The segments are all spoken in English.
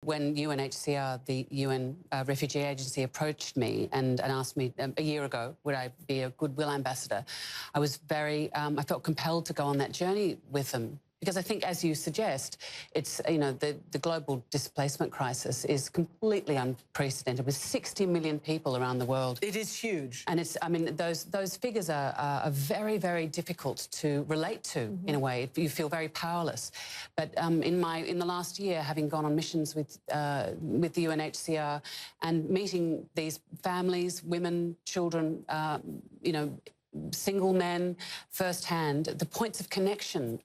when UNHCR, the UN Refugee Agency, approached me and asked me a year ago, would I be a goodwill ambassador, I was very, I felt compelled to go on that journey with them. Because I think, as you suggest, it's, you know, the global displacement crisis is completely unprecedented, with 60 million people around the world. It is huge. And it's, I mean, those figures are very, very difficult to relate to, in a way. You feel very powerless. But in the last year, having gone on missions with the UNHCR and meeting these families, women, children, you know, single men firsthand, the points of connection,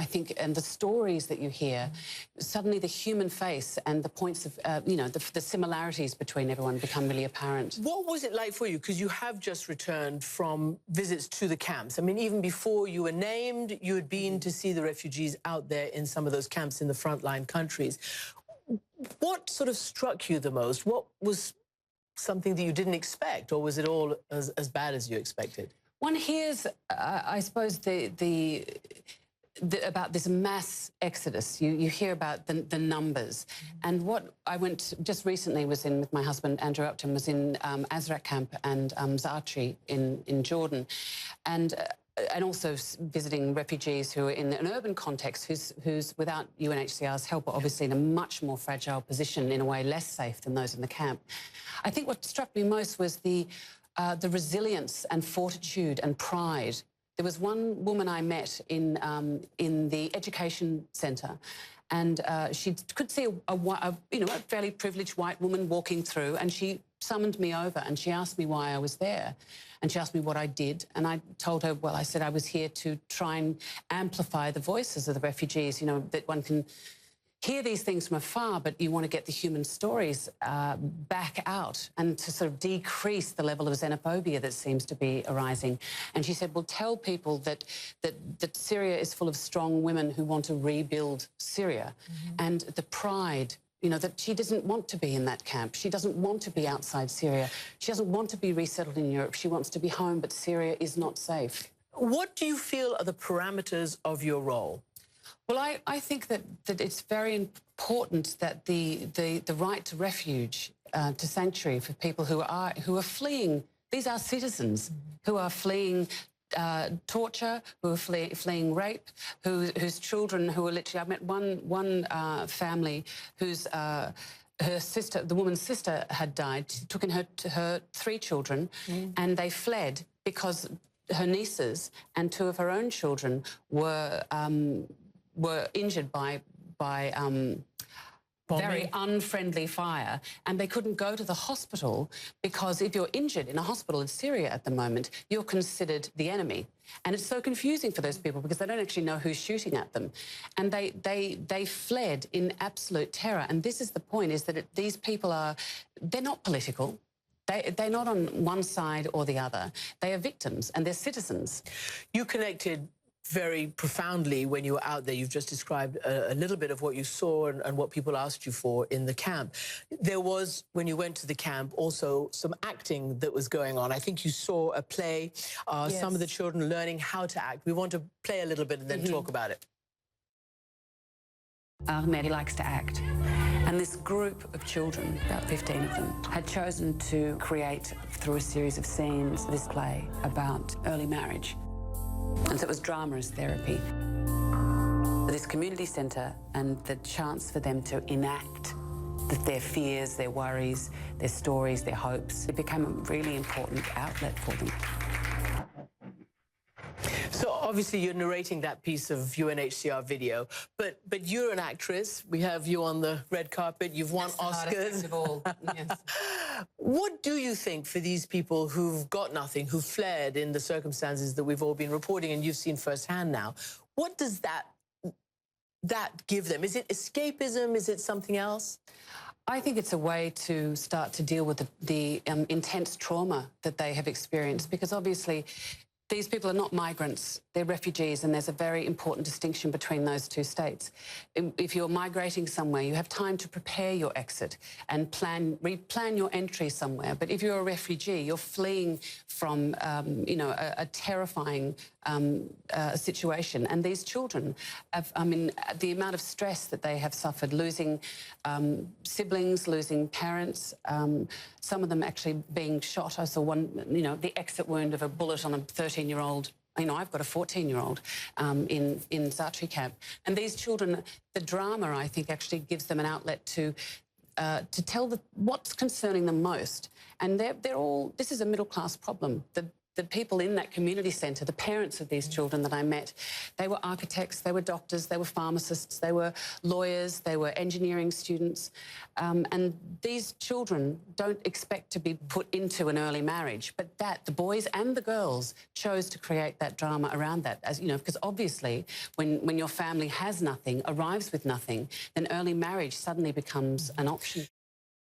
I think, and the stories that you hear, suddenly the human face and the points of, you know, the similarities between everyone become really apparent. What was it like for you? Because you have just returned from visits to the camps. I mean, even before you were named, you had been to see the refugees out there in some of those camps in the frontline countries. What sort of struck you the most? What was something that you didn't expect, or was it all as bad as you expected? One hears, I suppose, about this mass exodus. You hear about the numbers. And what I went just recently was in with my husband, Andrew Upton, was in Azraq camp and Zatri in Jordan. And also visiting refugees who are in an urban context, who's without UNHCR's help, are obviously in a much more fragile position, in a way less safe than those in the camp. I think what struck me most was the resilience and fortitude and pride. There was one woman I met in the education centre, and she could see a fairly privileged white woman walking through, and she summoned me over and she asked me why I was there, and she asked me what I did, and I told her, well, I said I was here to try and amplify the voices of the refugees. You know, that one can hear these things from afar, but you want to get the human stories back out and to sort of decrease the level of xenophobia that seems to be arising. And she said, well, tell people that Syria is full of strong women who want to rebuild Syria. And the pride, you know, that she doesn't want to be in that camp. She doesn't want to be outside Syria. She doesn't want to be resettled in Europe. She wants to be home, but Syria is not safe. What do you feel are the parameters of your role? Well, I think that it's very important that the right to refuge, to sanctuary for people who are fleeing. These are citizens who are fleeing torture, who are fleeing rape, whose children who are literally. I met one family whose her sister, the woman's sister, had died. She took in her 3 children, and they fled because her nieces and 2 of her own children were injured by very unfriendly fire, and they couldn't go to the hospital because if you're injured in a hospital in Syria at the moment, you're considered the enemy. And it's so confusing for those people because they don't actually know who's shooting at them. And they fled in absolute terror. And this is the point, is that these people they're not political. They're not on one side or the other. They are victims and they're citizens. You connected very profoundly when you were out there. You've just described a little bit of what you saw and what people asked you for in the camp. There was, when you went to the camp, also some acting that was going on. I think you saw a play, Yes. some of the children learning how to act. We want to play a little bit and then talk about it. Ahmed likes to act. And this group of children, about 15 of them, had chosen to create, through a series of scenes, this play about early marriage. And so it was drama as therapy. This community centre and the chance for them to enact their fears, their worries, their stories, their hopes, it became a really important outlet for them. So obviously you're narrating that piece of UNHCR video, but you're an actress. We have you on the red carpet. You've won Oscars. Of all. Yes. What do you think for these people who've got nothing, who fled in the circumstances that we've all been reporting and you've seen firsthand now? What does that give them? Is it escapism? Is it something else? I think it's a way to start to deal with the intense trauma that they have experienced, because obviously these people are not migrants, they're refugees, and there's a very important distinction between those two states. If you're migrating somewhere, you have time to prepare your exit and replan your entry somewhere. But if you're a refugee, you're fleeing from, you know, a terrifying situation. And these children have, I mean, the amount of stress that they have suffered, losing siblings, losing parents, some of them actually being shot. I saw one, you know, the exit wound of a bullet on a 13-year-old. You know, I've got a 14-year-old in Zaatari camp. And these children, the drama, I think, actually gives them an outlet to tell what's concerning them most. And they're all, this is a middle-class problem. The people in that community centre, the parents of these children that I met, they were architects, they were doctors, they were pharmacists, they were lawyers, they were engineering students. And these children don't expect to be put into an early marriage, but the boys and the girls chose to create that drama around that, as you know, because obviously when your family has nothing, arrives with nothing, then early marriage suddenly becomes an option.